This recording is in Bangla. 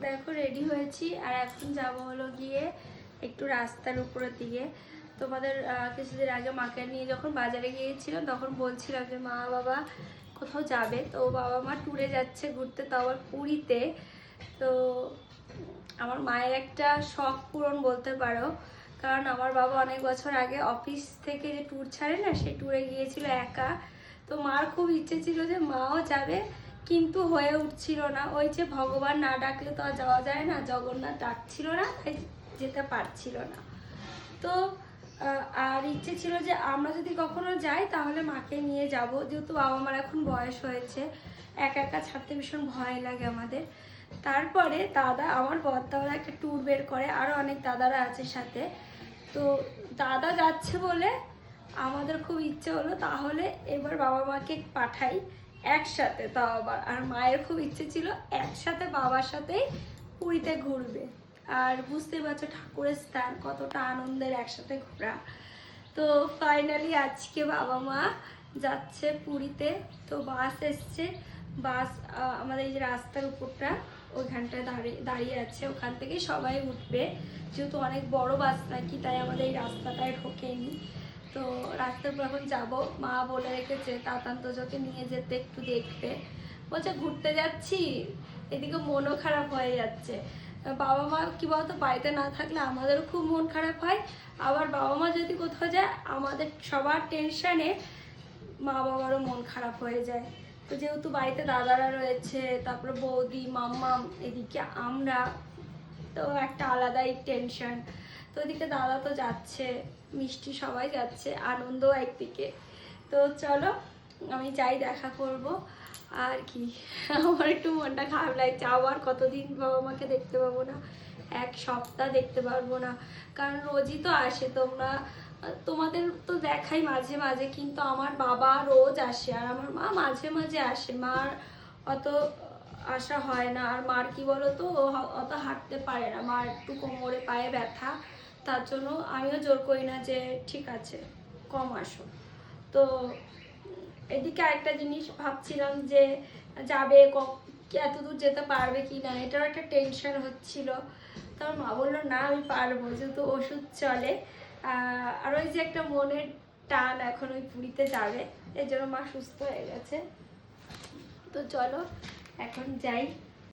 দেখো রেডি হয়েছি আর এখন যাব হলো গিয়ে একটু রাস্তার উপরের দিকে। তোমাদের কিছুদিন আগে মাকে নিয়ে যখন বাজারে গিয়েছিলাম তখন বলছিলাম যে মা বাবা কোথাও যাবে, তো বাবা মা ট্যুরে যাচ্ছে ঘুরতে, তাও আবার পুরীতে। তো আমার মায়ের একটা শখ পূরণ বলতে পারো, কারণ আমার বাবা অনেক বছর আগে অফিস থেকে যে ট্যুর ছাড়ে না, সেই ট্যুরে গিয়েছিল একা। তো মার খুব ইচ্ছে ছিল যে মাও যাবে, কিন্তু হয়ে উঠছিল না। ওই যে ভগবান না ডাকলে তো আর যাওয়া যায় না, জগন্নাথ ডাকছিল না, তাই যেতে পারছিল না। তো আর ইচ্ছে ছিল যে আমরা যদি কখনো যাই তাহলে মাকে নিয়ে যাব, যেহেতু বাবা মার এখন বয়স হয়েছে, একা একা ছাড়তে ভীষণ ভয় লাগে আমাদের। তারপরে দাদা, আমার বড়দাদা একটা ট্যুর বের করে, আরও অনেক দাদারা আছে সাথে। তো দাদা যাচ্ছে বলে আমাদের খুব ইচ্ছে হলো তাহলে এবার বাবা মাকে পাঠাই একসাথে, তাও আবার। আর মায়ের খুব ইচ্ছে ছিল একসাথে বাবার সাথেই পুরীতে ঘুরবে। আর বুঝতেই পারছো ঠাকুরের স্থান, কতটা আনন্দের একসাথে ঘোরা। তো ফাইনালি আজকে বাবা মা যাচ্ছে পুরীতে। তো বাস এসছে, বাস আমাদের এই যে রাস্তার উপরটা ওইখানটায় দাঁড়িয়ে আছে, ওখান থেকে সবাই উঠবে। যেহেতু অনেক বড় বাস নাকি, তাই আমাদের এই রাস্তাটায় ঢোকেনি। তো রাস্তার উপর এখন যাবো। মা বলে রেখেছে তাতান্তজকে নিয়ে যেতে, একটু দেখবে। বলছে ঘুরতে যাচ্ছি, এদিকে মনও খারাপ হয়ে যাচ্ছে। বাবা মা কি বলতো, বাড়িতে না থাকলে আমাদেরও খুব মন খারাপ হয়, আবার বাবা মা যদি কোথাও যায় আমাদের সবার টেনশানে মা বাবারও মন খারাপ হয়ে যায়। তো যেহেতু বাড়িতে দাদারা রয়েছে, তারপরে বৌদি, মাম্মাম, এদিকে আমরা, তো একটা আলাদাই টেনশন। তো ওদিকে দাদা তো যাচ্ছে, মিষ্টি সবাই যাচ্ছে, আনন্দ একদিকে। তো চলো আমি যাই, দেখা করব। আর কি, আমার একটু মনটা খারাপ লাগছে, আবার কতদিন বাবা মাকে দেখতে পাবো না, এক সপ্তাহ দেখতে পারবো না। কারণ রোজই তো আসে, তোমাদের তো দেখাই মাঝে মাঝে, কিন্তু আমার বাবা রোজ আসে আর আমার মা মাঝে মাঝে আসে। মার অত আসা হয় না। আর মার কি বলো তো, অত হাঁটতে পারে না, মার একটু কোমরে পায়ে ব্যথা। তার জন্য আমিও জোর করি না যে ঠিক আছে কম আসো। তো এদিকে আরেকটা জিনিস ভাবছিলাম যে যাবে এত দূর যেতে পারবে কি না, এটারও একটা টেনশন হচ্ছিল। তার মা বললো না আমি পারবো, যেহেতু ওষুধ চলে। আর ওই যে একটা মনের টান এখন ওই পুরীতে যাবে, এই জন্য মা সুস্থ হয়ে গেছে। তো চলো এখন যাই।